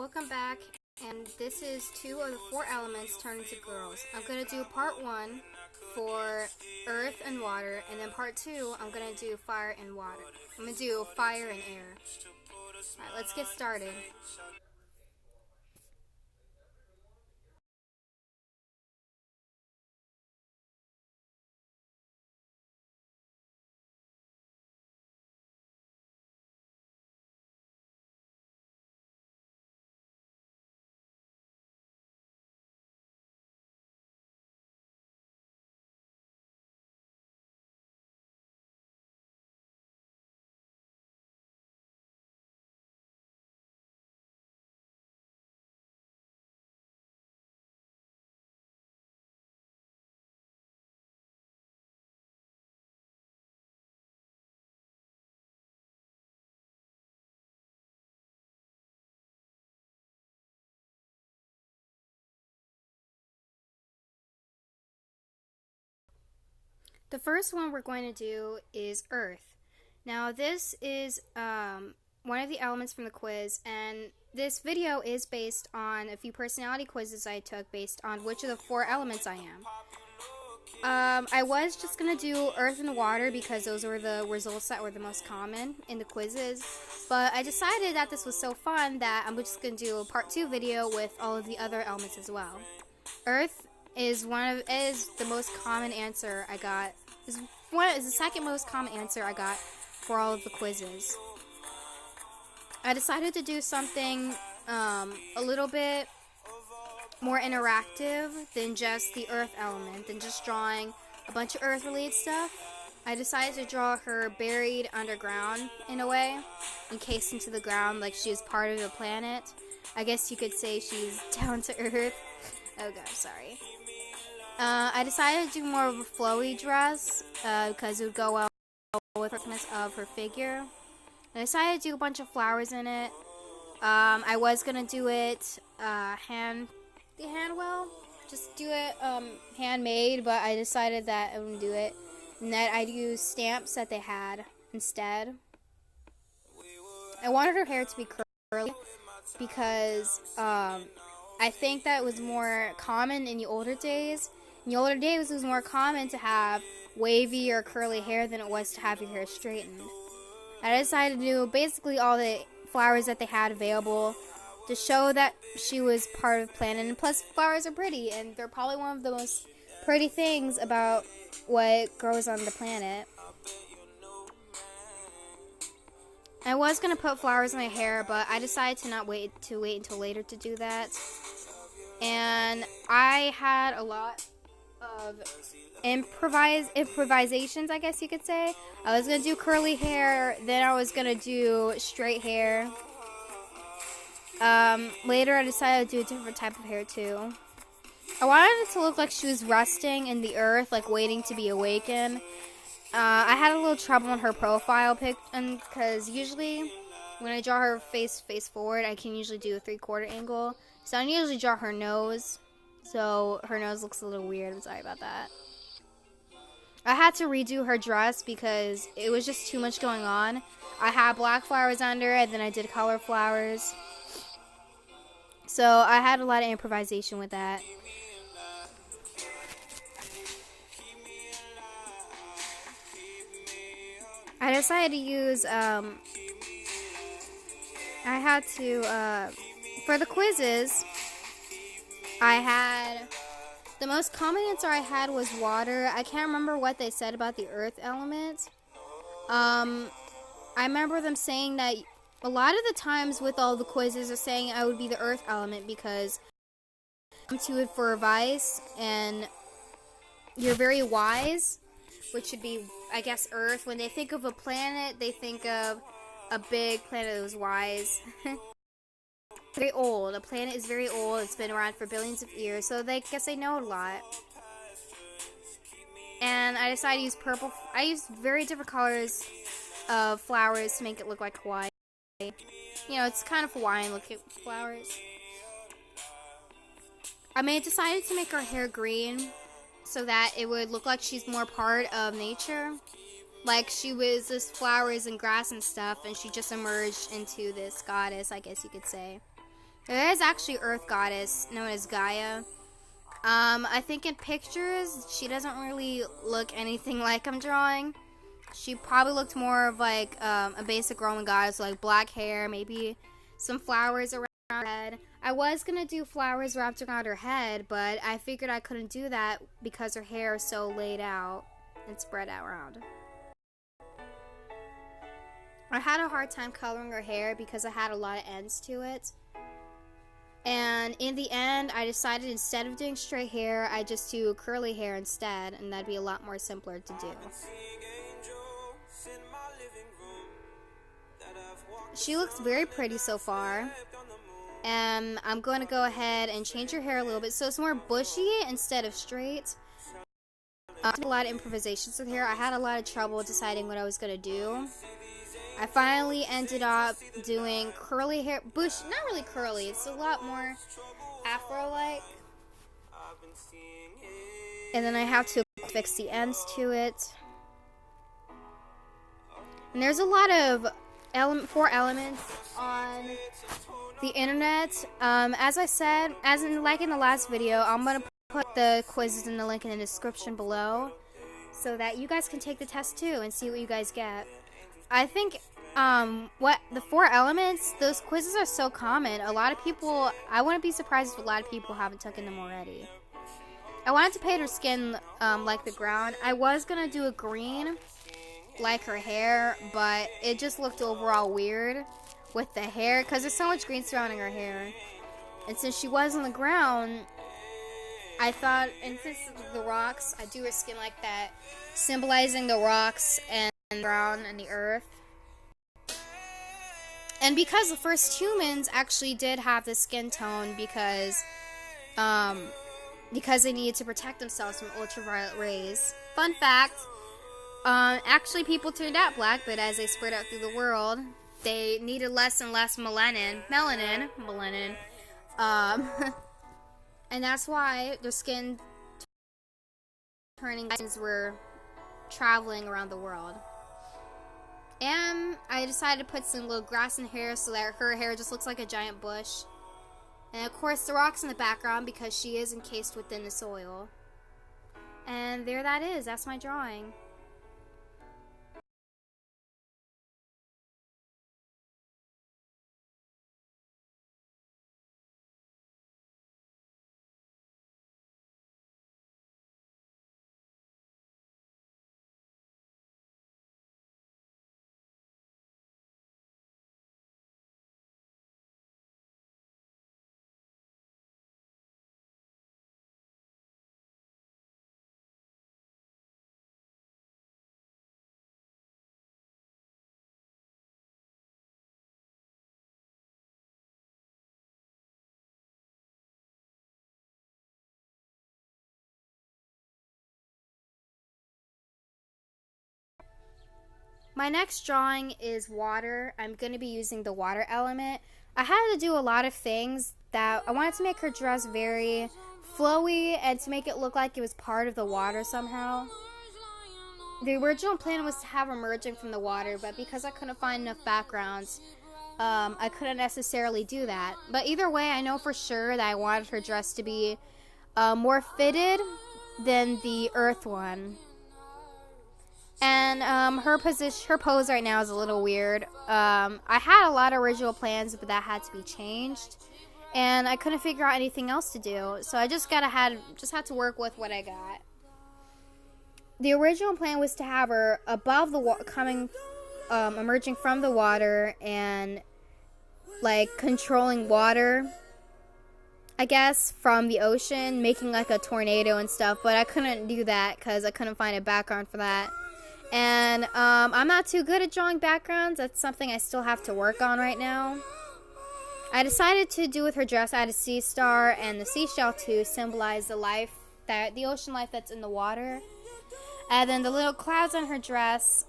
welcome back, and this is 2 of the 4 elements turned into girls. I'm going to do part 1 for earth and water, and then part 2 I'm going to do fire and water. I'm going to do fire and air. Alright, let's get started. The first one we're going to do is earth. Now this is one of the elements from the quiz, and this video is based on a few personality quizzes I took based on which of the 4 elements I am. I was just going to do earth and water because those were the results that were the most common in the quizzes, but I decided that this was so fun that I'm just going to do a part 2 video with all of the other elements as well. Earth is the most common answer I got. Is the second most common answer I got for all of the quizzes. I decided to do something a little bit more interactive than just the earth element, than just drawing a bunch of earth related stuff. I decided to draw her buried underground in a way, encased into the ground like she was part of the planet. I guess you could say she's down to earth. Oh god, sorry. I decided to do more of a flowy dress because it would go well with the thickness of her figure. I decided to do a bunch of flowers in it. I was gonna do it just do it handmade, but I decided that I wouldn't do it, and that I'd use stamps that they had instead. I wanted her hair to be curly because I think that was more common in the older days. In the older days, it was more common to have wavy or curly hair than it was to have your hair straightened. I decided to do basically all the flowers that they had available to show that she was part of the planet. And plus, flowers are pretty, and they're probably one of the most pretty things about what grows on the planet. I was going to put flowers in my hair, but I decided to not wait until later to do that. And I had a lot of improvisations, I guess you could say. I was going to do curly hair, then I was going to do straight hair. Later I decided to do a different type of hair too. I wanted it to look like she was resting in the earth, like waiting to be awakened. I had a little trouble on her profile pic, because usually when I draw her face forward, I can usually do a 3/4 angle. So I usually draw her nose, so her nose looks a little weird. I'm sorry about that. I had to redo her dress because it was just too much going on. I had black flowers under, and then I did color flowers. So I had a lot of improvisation with that. I decided to use, for the quizzes, the most common answer I had was water. I can't remember what they said about the earth element. I remember them saying that a lot of the times with all the quizzes are saying I would be the earth element because I'm to it for advice, and you're very wise, which should be, I guess, earth. When they think of a planet, they think of a big planet that was wise. Very old. A planet is very old. It's been around for billions of years, so I guess they know a lot. And I decided to use purple. I used very different colors of flowers to make it look like Hawaii. You know, it's kind of Hawaiian looking flowers. I decided to make her hair green so that it would look like she's more part of nature. Like she was just flowers and grass and stuff, and she just emerged into this goddess, I guess you could say. There is actually Earth goddess known as Gaia. I think in pictures she doesn't really look anything like I'm drawing. She probably looked more of like a basic Roman goddess, like black hair, maybe some flowers around her head. I was gonna do flowers wrapped around her head, but I figured I couldn't do that because her hair is so laid out and spread out around. I had a hard time coloring her hair because I had a lot of ends to it. And in the end, I decided instead of doing straight hair, I just do curly hair instead, and that'd be a lot more simpler to do. She looks very pretty so far. And I'm going to go ahead and change her hair a little bit so it's more bushy instead of straight. I did a lot of improvisations with hair. I had a lot of trouble deciding what I was going to do. I finally ended up doing curly hair, bush, not really curly, it's a lot more afro-like. And then I have to fix the ends to it. And there's a lot of 4 elements on the internet. As I said, like in the last video, I'm going to put the quizzes in the link in the description below so that you guys can take the test too and see what you guys get. I think what the 4 elements, those quizzes are so common. A lot of people, I wouldn't be surprised if a lot of people haven't taken them already. I wanted to paint her skin like the ground. I was gonna do a green like her hair, but it just looked overall weird with the hair because there's so much green surrounding her hair. And since she was on the ground, I thought, and since the rocks, I do her skin like that, symbolizing the rocks and the ground and the earth. And because the first humans actually did have this skin tone because they needed to protect themselves from ultraviolet rays. Fun fact, actually people turned out black, but as they spread out through the world, they needed less and less melanin, and that's why their skin turning were traveling around the world. And I decided to put some little grass in hair so that her hair just looks like a giant bush. And of course the rocks in the background because she is encased within the soil. And there that is. That's my drawing. My next drawing is water. I'm going to be using the water element. I had to do a lot of things that I wanted to make her dress very flowy and to make it look like it was part of the water somehow. The original plan was to have her emerging from the water, but because I couldn't find enough backgrounds, I couldn't necessarily do that. But either way, I know for sure that I wanted her dress to be more fitted than the Earth one. And her pose right now is a little weird. I had a lot of original plans, but that had to be changed, and I couldn't figure out anything else to do. So I just had to work with what I got. The original plan was to have her above the water, emerging from the water and like controlling water, I guess, from the ocean, making like a tornado and stuff. But I couldn't do that because I couldn't find a background for that. And I'm not too good at drawing backgrounds. That's something I still have to work on right now. I decided to do with her dress, I had a sea star and the seashell to symbolize the ocean life that's in the water. And then the little clouds on her dress,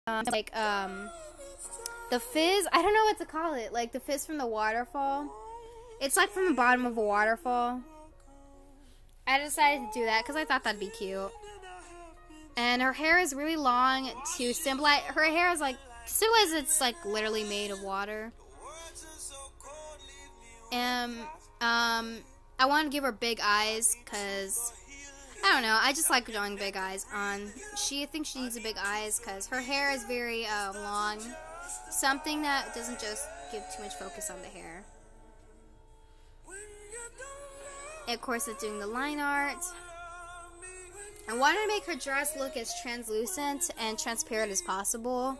the fizz, I don't know what to call it, like the fizz from the waterfall. It's like from the bottom of a waterfall. I decided to do that because I thought that'd be cute. And her hair is really long to symbolize, her hair is like, symbolize it's like literally made of water. I want to give her big eyes because I don't know. I just like drawing big eyes on. I think she needs a big eyes because her hair is very long. Something that doesn't just give too much focus on the hair. And of course, it's doing the line art. I wanted to make her dress look as translucent and transparent as possible.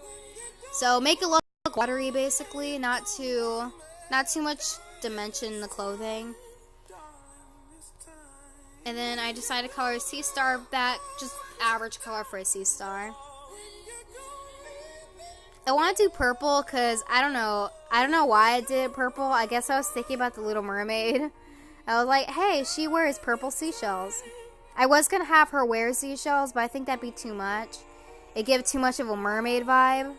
So make it look watery, basically, not too much dimension in the clothing. And then I decided to color a sea star back, just average color for a sea star. I want to do purple because I don't know why I did purple. I guess I was thinking about the Little Mermaid. I was like, hey, she wears purple seashells. I was gonna have her wear seashells, but I think that'd be too much. It gives too much of a mermaid vibe.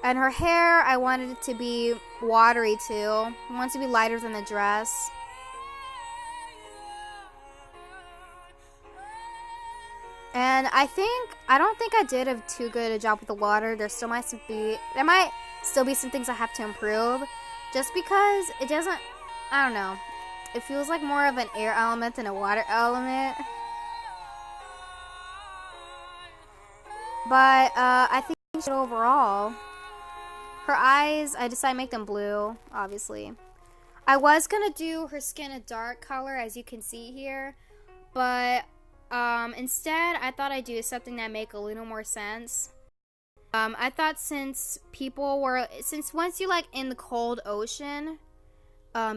And her hair, I wanted it to be watery too. I want it to be lighter than the dress. And I don't think I did a too good a job with the water. There might still be some things I have to improve. Just because it doesn't, I don't know. It feels like more of an air element than a water element. But I think overall, her eyes, I decided to make them blue, obviously. I was going to do her skin a dark color, as you can see here. But instead, I thought I'd do something that make a little more sense. I thought since once you're like in the cold ocean,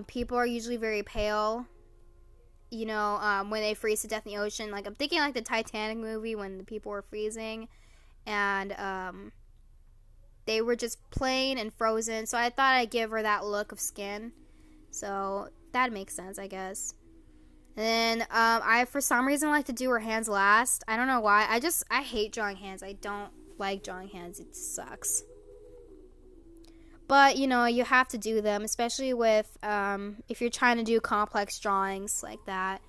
people are usually very pale, you know, when they freeze to death in the ocean. Like, I'm thinking like the Titanic movie when the people were freezing, and they were just plain and frozen. So I thought I'd give her that look of skin. So that makes sense, I guess. And then I, for some reason, like to do her hands last. I don't know why. I hate drawing hands. I don't like drawing hands. It sucks. But, you know, you have to do them, especially with, if you're trying to do complex drawings like that.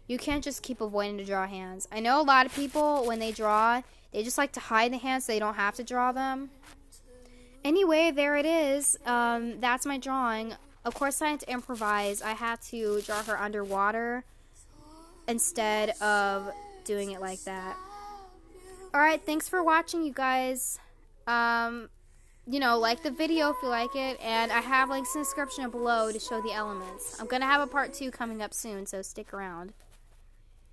You can't just keep avoiding to draw hands. I know a lot of people, when they draw, they just like to hide the hands so they don't have to draw them. Anyway, there it is. That's my drawing. Of course, I had to improvise. I had to draw her underwater instead of doing it like that. Alright, thanks for watching, you guys. You know, like the video if you like it, and I have links in the description below to show the elements. I'm going to have a part 2 coming up soon, so stick around.